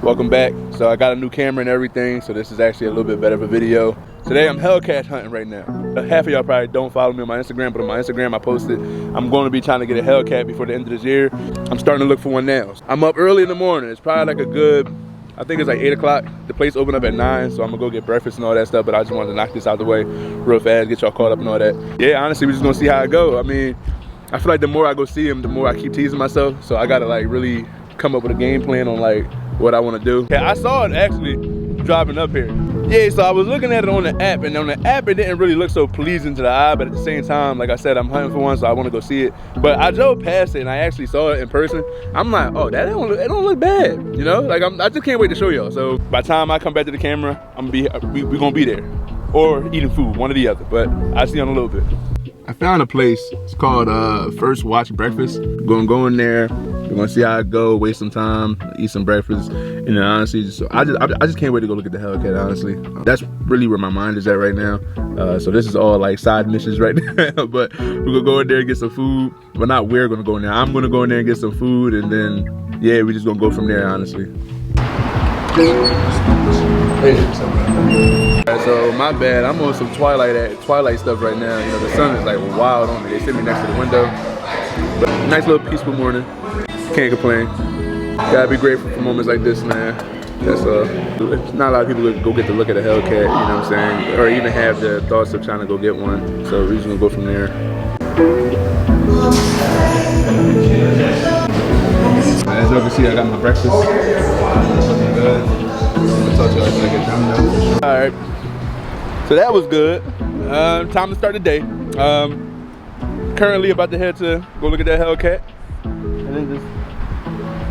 Welcome back. So I got a new camera and everything, so this is actually a little bit better of a video. Today I'm HellCat hunting right now. Half of y'all probably don't follow me on my Instagram, but on my Instagram I posted I'm going to be trying to get a HellCat before the end of this year. I'm starting to look for one now. I'm up early in the morning. It's probably like a good, I think it's like 8 o'clock. The place opened up at 9, so I'm gonna go get breakfast and all that stuff, but I just wanted to knock this out the way real fast, get y'all caught up and all that. Yeah, honestly, we're just gonna see how it go. I mean, I feel like the more I go see him, the more I keep teasing myself, so I gotta like really come up with a game plan on like what I wanna do. Yeah, I saw it actually driving up here. Yeah, so I was looking at it on the app, and on the app it didn't really look so pleasing to the eye, but at the same time, like I said, I'm hunting for one, so I wanna go see it. But I drove past it and I actually saw it in person. I'm like, oh, it don't look bad, you know? Like I just can't wait to show y'all. So by the time I come back to the camera, we're gonna be there. Or eating food, one or the other, but I'll see you in a little bit. I found a place, it's called First Watch Breakfast. Gonna go in there, we're gonna see how it go, waste some time, eat some breakfast, and then honestly, I just can't wait to go look at the HellCat, honestly. That's really where my mind is at right now. So this is all like side missions right now, but we're gonna go in there and get some food. Well, not we're gonna go in there, I'm gonna go in there and get some food, and then, yeah, we're just gonna go from there, honestly. So my bad, I'm on some Twilight stuff right now. You know, the sun is like wild on me. They sit me next to the window. But nice little peaceful morning. Can't complain. Gotta be grateful for moments like this, man. That's not a lot of people go get to look at a HellCat, you know what I'm saying? Or even have the thoughts of trying to go get one. So we're just gonna go from there. As y'all can see, I got my breakfast. Looking good. I'll talk to y'all when I get done though. Alright. So that was good. Time to start the day. Currently about to head to go look at that HellCat. And then just,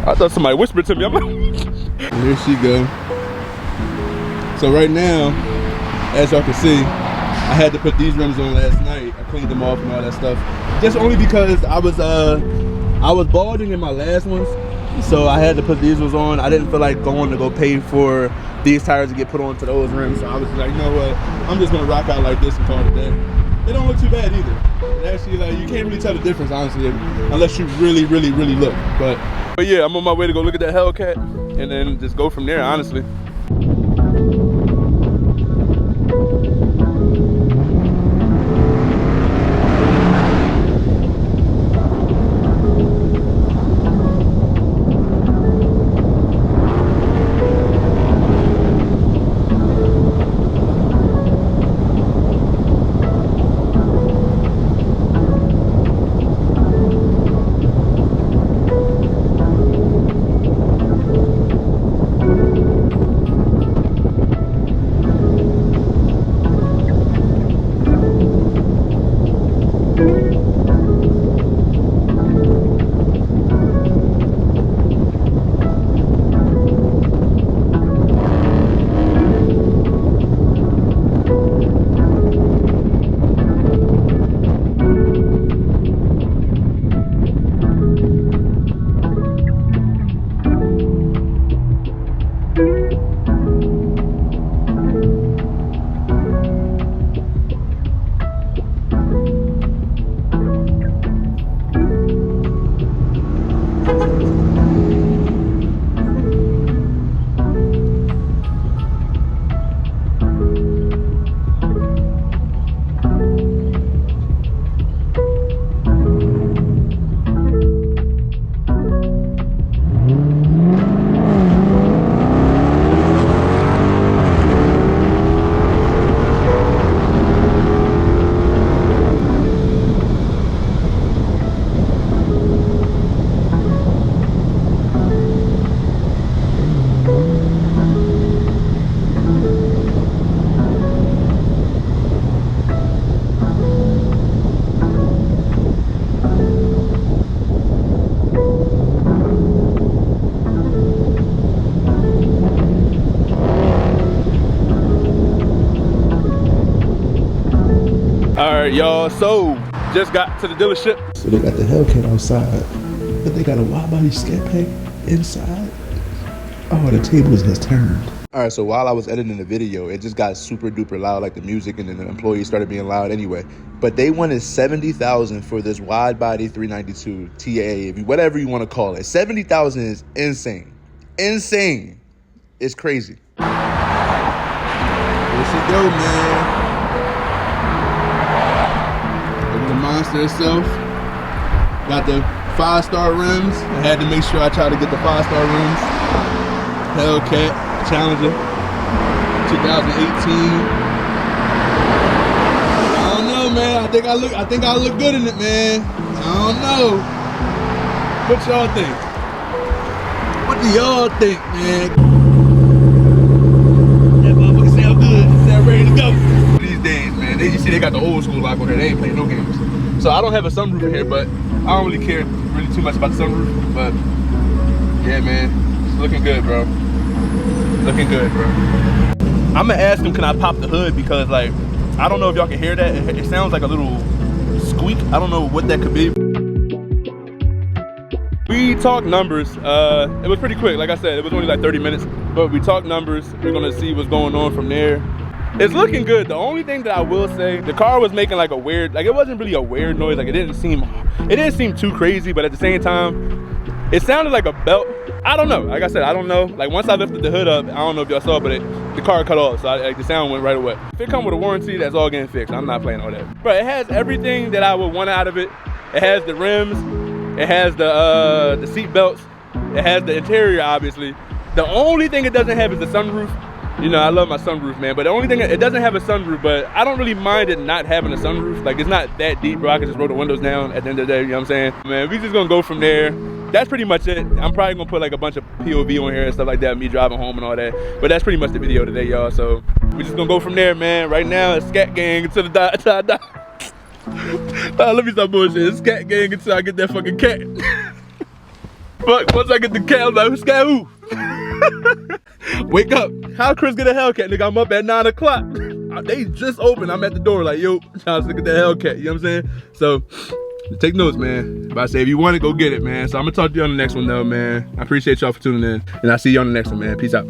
I thought somebody whispered to me. I'm like, there she go. So right now, as y'all can see, I had to put these rims on last night. I cleaned them off and all that stuff. Just only because I was balding in my last ones. So I had to put these ones on. I didn't feel like going to go pay for these tires to get put onto those rims. So I was like, you know what? I'm just gonna rock out like this and call it a day. They don't look too bad either. It actually, like, you can't really tell the difference, honestly, unless you really look. But yeah, I'm on my way to go look at that HellCat and then just go from there, honestly. Alright y'all, so just got to the dealership. So they got the HellCat outside, but they got a wide body scat pack inside. Oh, the tables has turned. Alright, so while I was editing the video, it just got super duper loud, like the music, and then the employees started being loud anyway. But they wanted $70,000 for this wide body 392 TA, whatever you want to call it. $70,000 is insane. Insane. It's crazy. Here she go, man. Look at the monster itself. Got the 5-star rims. I had to make sure I try to get the 5-star rims. HellCat Challenger 2018. I don't know, man. I think I look good in it, man. I don't know. What y'all think? What do y'all think, man? That motherfucker sound good. Sound ready to go. These days, man, you see they got the old school lock on here. They ain't playing no games. So I don't have a sunroof in here, but I don't really care really too much about the sunroof. But yeah, man, it's looking good, bro. Looking good, bro. I'm gonna ask him, can I pop the hood? Because like, I don't know if y'all can hear that. It sounds like a little squeak. I don't know what that could be. We talked numbers. It was pretty quick. Like I said, it was only like 30 minutes, but we talked numbers. We're gonna see what's going on from there. It's looking good. The only thing that I will say, the car was making like a weird, like it wasn't really a weird noise. Like it didn't seem too crazy, but at the same time, it sounded like a belt. I don't know. Like I said, I don't know. Like once I lifted the hood up, I don't know if y'all saw, but the car cut off, so like the sound went right away. If it come with a warranty, that's all getting fixed. I'm not playing all that. But it has everything that I would want out of it. It has the rims. It has the seat belts. It has the interior, obviously. The only thing it doesn't have is the sunroof. You know, I love my sunroof, man. But the only thing, it doesn't have a sunroof, but I don't really mind it not having a sunroof. Like, it's not that deep, bro. I can just roll the windows down at the end of the day, you know what I'm saying? Man, we just gonna go from there. That's pretty much it. I'm probably gonna put like a bunch of POV on here and stuff like that, me driving home and all that. But that's pretty much the video today, y'all. So we just gonna go from there, man. Right now, it's scat gang until the die. Let me stop bullshit. It's scat gang until I get that fucking cat. Fuck, once I get the cat, I'm like, who's scat who? Wake up. How Chris get a HellCat, nigga? I'm up at 9 o'clock. They just opened. I'm at the door like, yo, trying to look at that HellCat, you know what I'm saying? So, take notes, man. But I say, if you want it, go get it, man. So I'm gonna talk to you on the next one, though, man. I appreciate y'all for tuning in. And I'll see you on the next one, man. Peace out.